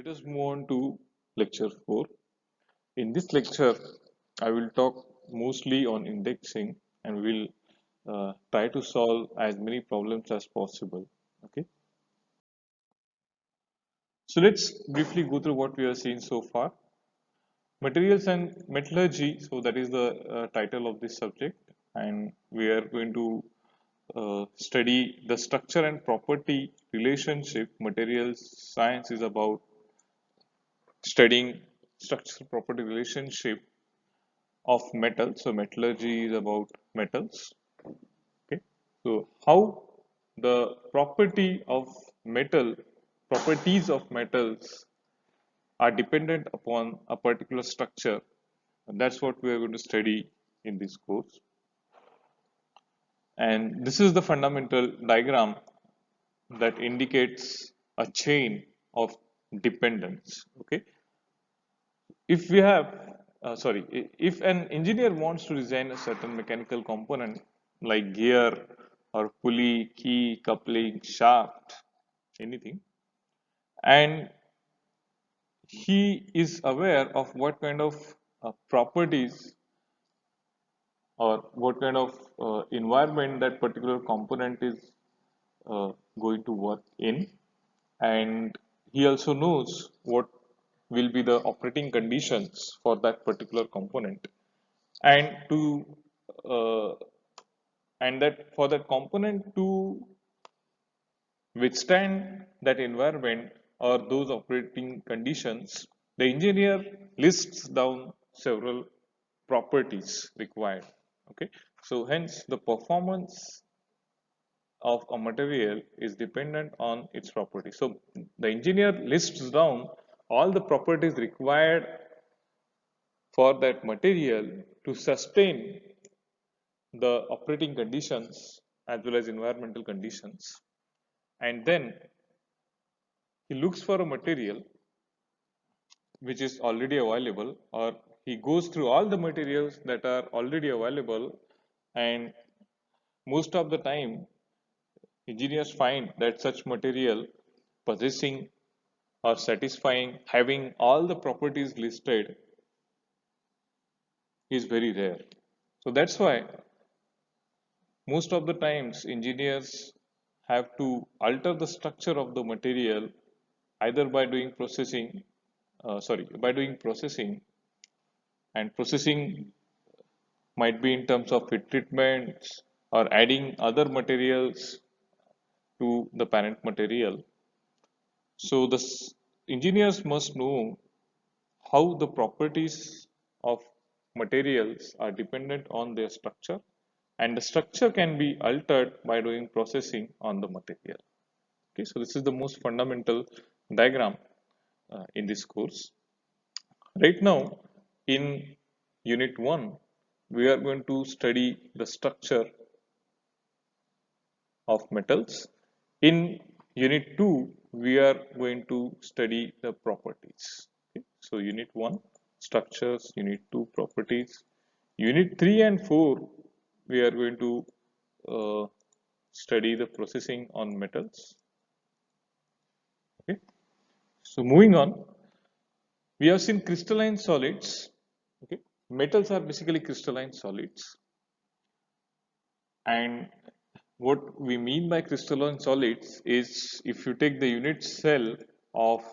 Let us move on to lecture 4. In this lecture, I will talk mostly on indexing and will try to solve as many problems as possible. Okay. So let's briefly go through what we have seen so far. Materials and metallurgy. So that is the title of this subject, and we are going to study the structure and property relationship. Materials science is about studying structural property relationship of metal. So metallurgy is about metals. Okay. So how the properties of metals are dependent upon a particular structure. And that's what we are going to study in this course. And this is the fundamental diagram that indicates a chain of dependence. Okay. If we have if an engineer wants to design a certain mechanical component like gear or pulley, key, coupling, shaft, anything, and he is aware of what kind of properties or what kind of environment that particular component is going to work in, and he also knows what will be the operating conditions for that particular component, and to uh, and that for that component to withstand that environment or those operating conditions, the engineer lists down several properties required. Okay, so hence the performance of a material is dependent on its properties. So the engineer lists down all the properties required for that material to sustain the operating conditions as well as environmental conditions, and then he looks for a material which is already available, or he goes through all the materials that are already available, and most of the time engineers find that such material possessing or satisfying having all the properties listed is very rare. So that's why most of the times engineers have to alter the structure of the material either by doing processing, and processing might be in terms of heat treatments or adding other materials to the parent material. So the engineers must know how the properties of materials are dependent on their structure, and the structure can be altered by doing processing on the material. Okay, so this is the most fundamental diagram in this course. Right now, in Unit 1, we are going to study the structure of metals. In Unit 2, we are going to study the properties. Okay? So, Unit 1, structures, Unit 2, properties. Unit 3 and 4, we are going to study the processing on metals. Okay? So, moving on, we have seen crystalline solids. Okay? Metals are basically crystalline solids, and what we mean by crystalline solids is if you take the unit cell of,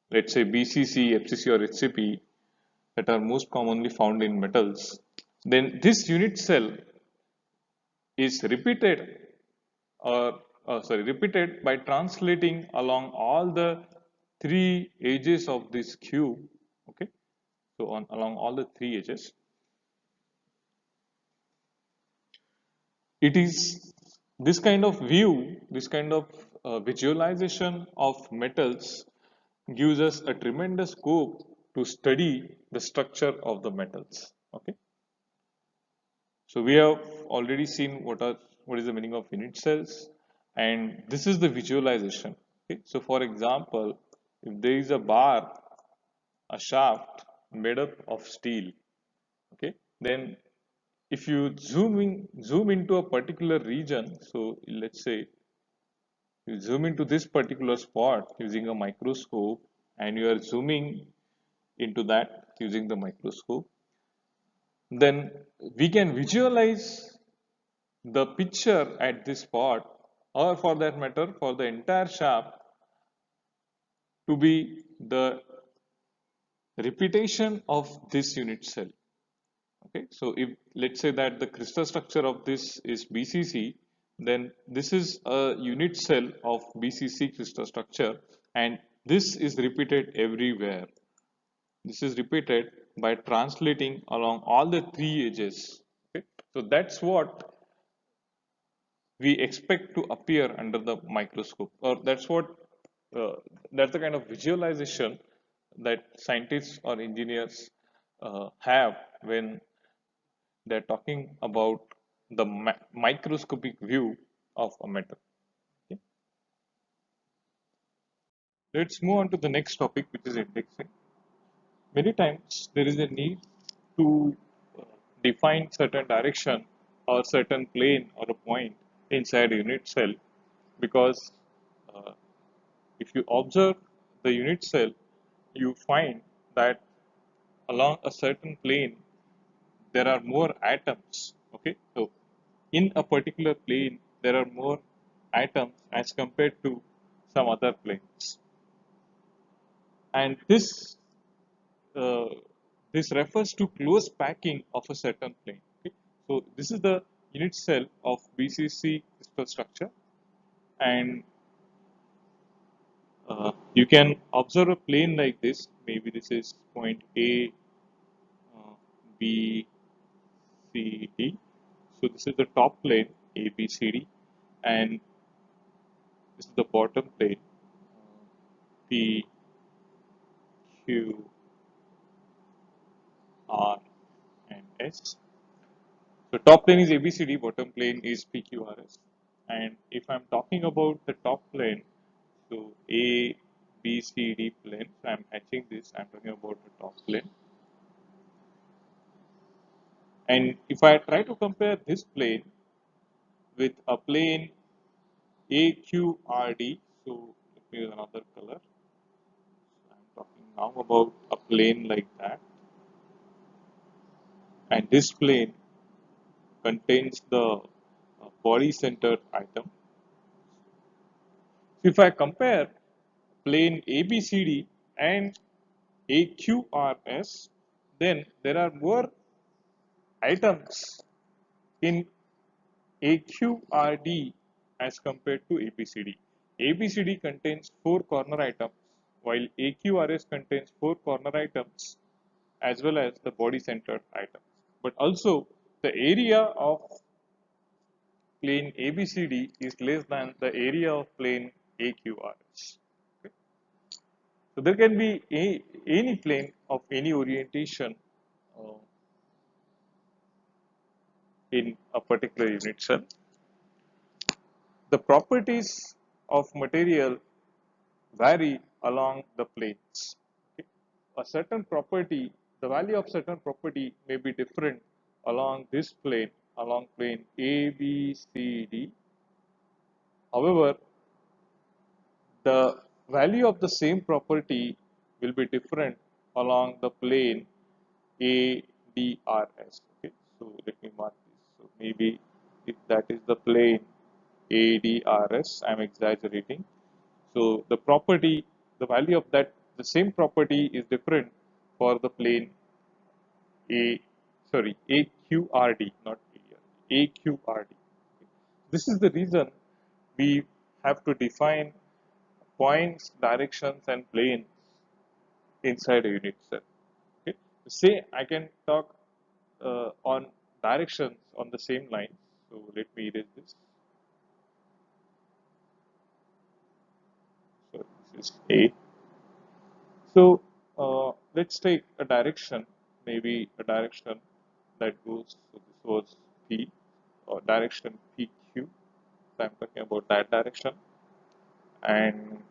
let's say, BCC, FCC or HCP that are most commonly found in metals, then this unit cell is repeated by translating along all the three edges of this cube. Okay, so along all the three edges, it is this kind of view, this kind of visualization of metals gives us a tremendous scope to study the structure of the metals. Okay, so we have already seen what is the meaning of unit cells, and this is the visualization. Okay, so for example, if there is a bar, a shaft made up of steel, okay, then if you zoom into a particular region, so let's say You zoom into this particular spot using a microscope, and you are zooming into that using the microscope, then we can visualize the picture at this spot, or for that matter for the entire shaft, to be the repetition of this unit cell. Okay, so if let's say that the crystal structure of this is BCC, then this is a unit cell of BCC crystal structure, and this is repeated everywhere. This is repeated by translating along all the three edges. Okay, so that's what we expect to appear under the microscope, or uh, that's the kind of visualization that scientists or engineers have when they're talking about the microscopic view of a metal. Okay. Let's move on to the next topic, which is indexing. Many times there is a need to uh, define certain direction or certain plane or a point inside a unit cell, because uh, if you observe the unit cell, you find that along a certain plane there are more atoms. Okay, so in a particular plane there are more atoms as compared to some other planes, and uh, this refers to close packing of a certain plane. Okay? So this is the unit cell of BCC crystal structure, and you can observe a plane like this. Maybe this is point A, B, C, D. So this is the top plane A, B, C, D, and this is the bottom plane P, Q, R, and S. So top plane is ABCD, bottom plane is PQRS. And if I'm talking about the top plane, so A, B, C, D plane, so I'm etching this, I'm talking about the top plane. And if I try to compare this plane with a plane AQRD, so let me use another color. I'm talking now about a plane like that. And this plane contains the body centered item. So if I compare plane ABCD and AQRS, then there are more items in AQRD as compared to ABCD. ABCD contains 4 corner items, while AQRS contains 4 corner items as well as the body centered items. But also the area of plane ABCD is less than the area of plane AQRS. Okay. So there can be any plane of any orientation uh, in a particular unit cell. The properties of material vary along the planes. Okay. A certain property, the value of certain property may be different along this plane, along plane A, B, C, D. However, the value of the same property will be different along the plane ADRS. Okay, so let me mark this. So maybe if that is the plane ADRS, I am exaggerating. So the property, the value of that, the same property is different for the plane AQRD, not AQRD. This is the reason we have to define points, directions, and planes inside a unit cell. Okay. Say I can talk on directions on the same line. So let me erase this. So this is A. So let's take a direction, maybe a direction that goes. So this was P, or direction PQ. So I'm talking about that direction, and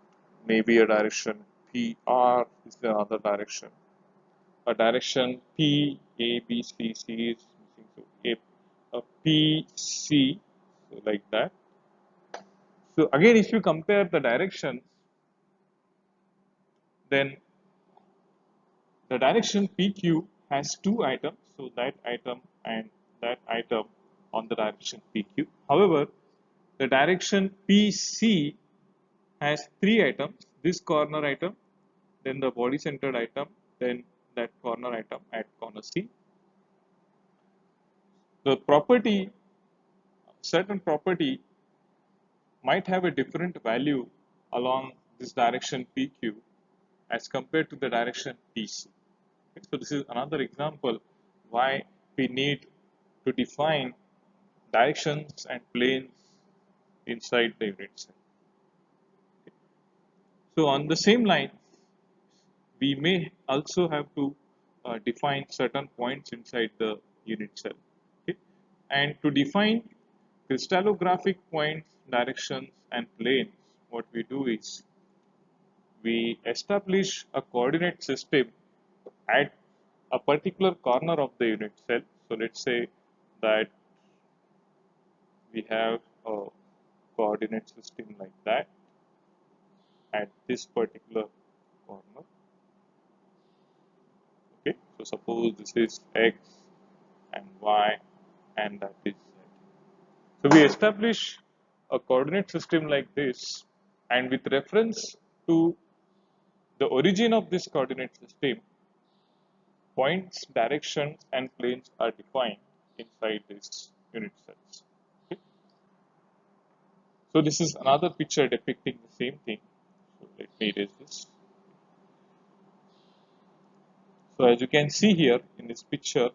maybe a direction PR is the other direction. A direction P, A, B, C, C is missing. So A, P, C, so like that. So again, if you compare the directions, then the direction PQ has two items, so that item and that item on the direction PQ. However, the direction PC has three items, this corner item, then the body centered item, then that corner item at corner C. The property, certain property might have a different value along this direction PQ as compared to the direction PC. Okay, so this is another example why we need to define directions and planes inside the unit cell. Okay. So on the same line, we may also have to define certain points inside the unit cell. Okay. And to define crystallographic points, directions, and planes, what we do is we establish a coordinate system at a particular corner of the unit cell. So let's say that we have a coordinate system like that at this particular corner. Okay, so suppose this is x and y and that is z. So we establish a coordinate system like this, and with reference to the origin of this coordinate system, points, directions, and planes are defined inside this unit cells. Okay. So this is another picture depicting the same thing. So let me erase this. So as you can see here in this picture,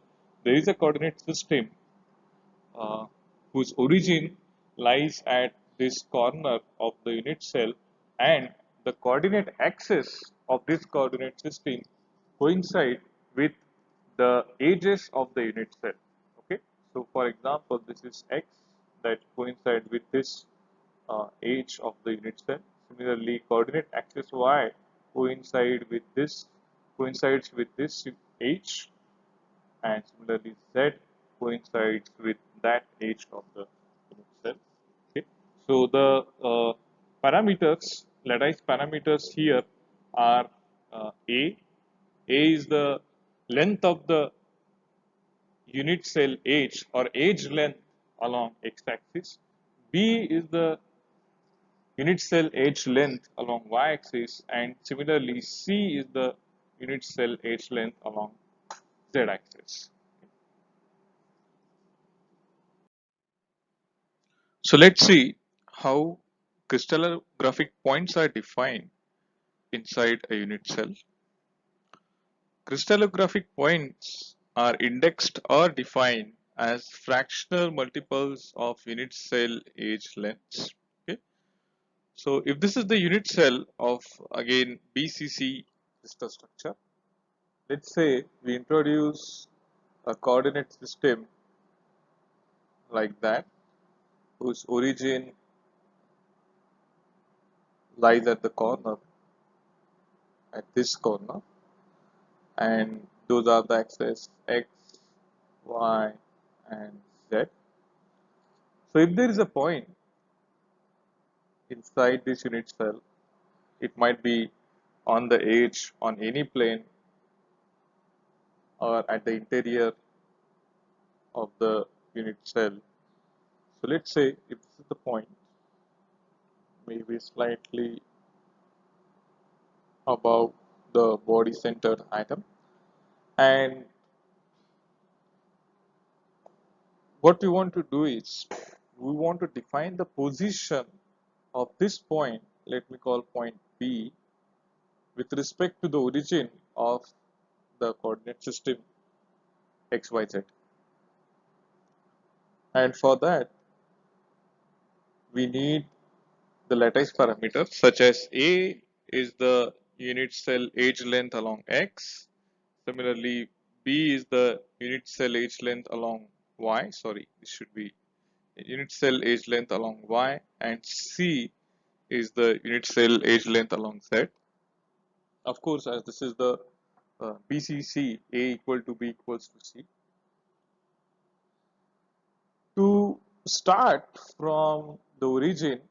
there is a coordinate system uh, whose origin lies at this corner of the unit cell, and the coordinate axis of this coordinate system coincide with the edges of the unit cell. Okay, so for example, this is x that coincide with this edge of the unit cell. Similarly, coordinate axis y coincides with this h, and similarly z coincides with that edge of the unit cell. Okay. So the parameters, lattice parameters here are a. A is the length of the unit cell edge or edge length along x-axis. B is the unit cell edge length along y-axis, and similarly C is the unit cell edge length along z-axis. So let's see how crystallographic points are defined inside a unit cell. Crystallographic points are indexed or defined as fractional multiples of unit cell edge lengths. Okay. So if this is the unit cell of again BCC crystal structure, let's say we introduce a coordinate system like that whose origin lies at the corner, at this corner, and those are the axes x, y, and z. So if there is a point inside this unit cell, it might be on the edge on any plane or at the interior of the unit cell. So let's say if this is the point, maybe slightly above the body centered item, and what we want to do is we want to define the position of this point, let me call point B, with respect to the origin of the coordinate system xyz. And for that we need the lattice parameters such as A is the unit cell edge length along x. Similarly, B is the unit cell edge length along y. Sorry, this should be unit cell edge length along y, and C is the unit cell edge length along z. Of course, as this is the BCC, A equal to B equals to C. To start from the origin,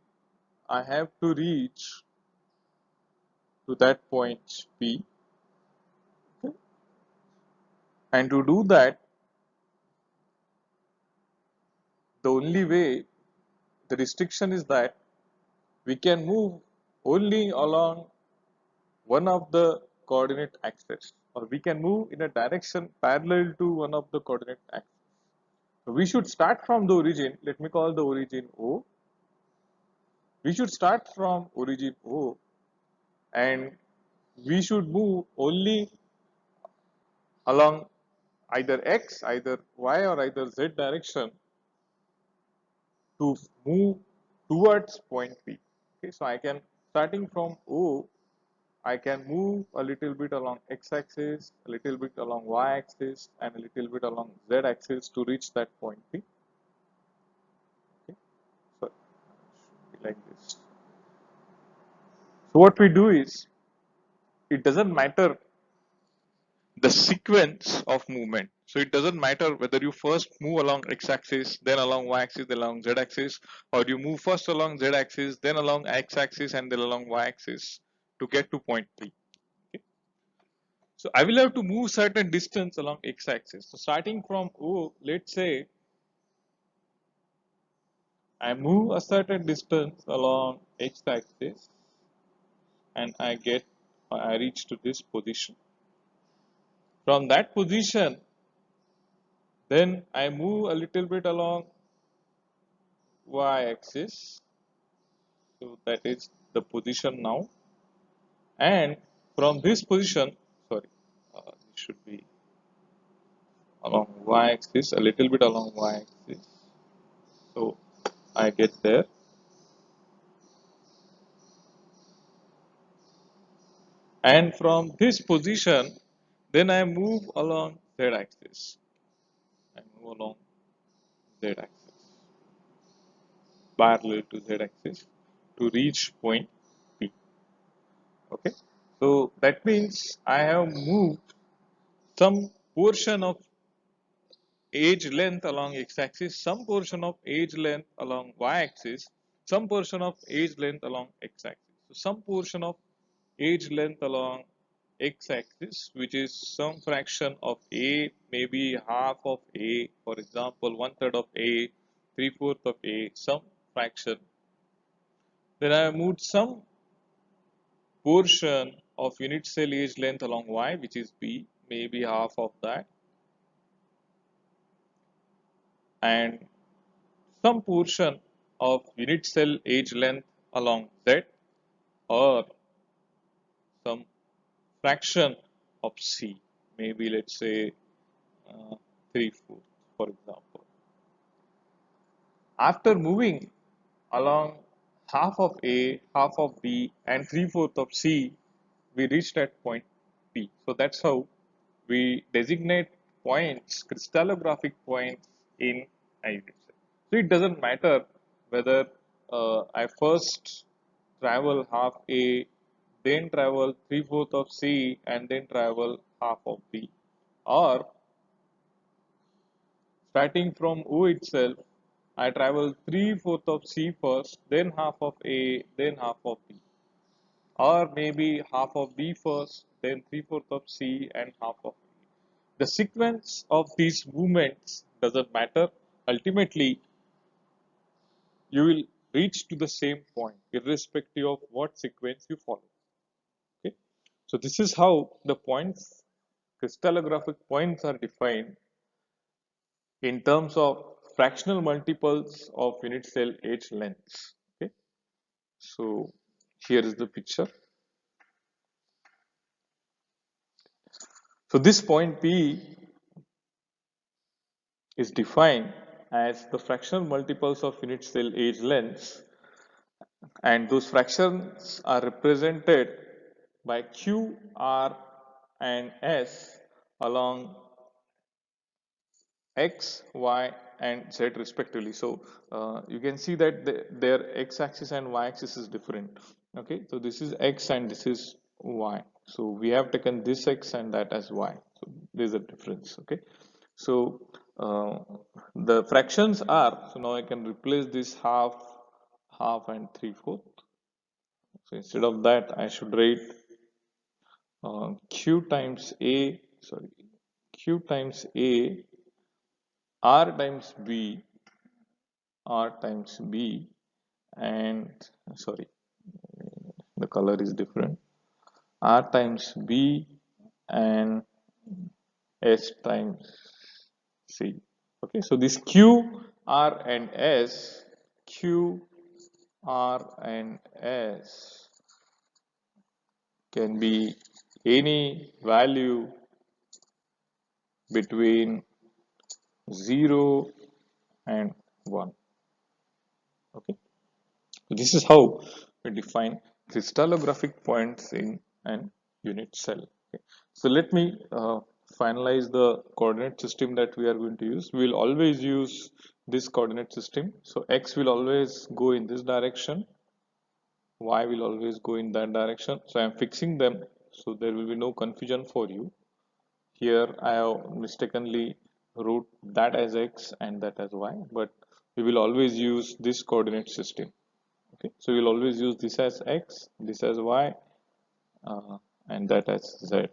I have to reach to that point P. Okay? And to do that, the only way, the restriction is that we can move only along one of the coordinate axes, or we can move in a direction parallel to one of the coordinate axes. So we should start from the origin. Let me call the origin O. We should start from origin O, and we should move only along either X, either Y, or either Z direction to move towards point P. Okay, so I can, starting from O, I can move a little bit along x-axis, a little bit along y-axis, and a little bit along z-axis to reach that point P. Okay, so it should be like this. So what we do is, it doesn't matter the sequence of movement. So it doesn't matter whether you first move along x-axis, then along y-axis, then along z-axis, or you move first along z-axis, then along x-axis, and then along y-axis to get to point P. Okay. So I will have to move certain distance along x-axis. So starting from O, let's say I move a certain distance along x-axis and I reach to this position. From that position, then I move a little bit along y-axis. So that is the position now. And from this position, sorry, this should be along y-axis, a little bit along y-axis. So I get there. And from this position, then I move along z-axis. I move along z-axis, parallel to z-axis to reach point P. Okay, so that means I have moved some portion of edge length along x-axis, some portion of edge length along y-axis, some portion of edge length along x-axis. So some portion of edge length along x-axis, which is some fraction of a, maybe half of a, for example, 1/3 of a, 3/4 of a, some fraction. Then I have moved some portion of unit cell edge length along y, which is b, maybe half of that, and some portion of unit cell edge length along z, or some fraction of c, maybe let's say 3/4, for example. After moving along half of A, half of B, and 3/4 of C, we reached at point P. So that's how we designate points, crystallographic points in a unit cell. So it doesn't matter whether I first travel half A, then travel 3/4 of C, and then travel half of B, or starting from O itself, I travel 3/4 of C first, then half of A, then half of B. Or maybe half of B first, then 3/4 of C, and half of A. The sequence of these movements doesn't matter. Ultimately, you will reach to the same point, irrespective of what sequence you follow. Okay? So this is how the points, crystallographic points, are defined in terms of fractional multiples of unit cell edge lengths. Okay, so here is the picture. So this point P is defined as the fractional multiples of unit cell edge lengths, and those fractions are represented by Q, R, and S along x, y, and z respectively. So you can see that their x-axis and y-axis is different. Okay, so this is x and this is y. So we have taken this x and that as y. So there's a difference. Okay, so the fractions are, so now I can replace this half, half, and 3/4. So instead of that, I should write q times a, sorry, q times a, r times b, r times b, and sorry, the color is different, r times b and s times c. Okay, so this q, r, and s, q, r, and s can be any value between 0 and 1. Okay, so this is how we define crystallographic points in an unit cell. Okay. So let me finalize the coordinate system that we are going to use. We will always use this coordinate system. So x will always go in this direction, y will always go in that direction. So I am fixing them so there will be no confusion for you. Here I have mistakenly wrote that as x and that as y, but we will always use this coordinate system. Okay, so we'll always use this as x, this as y, and that as z.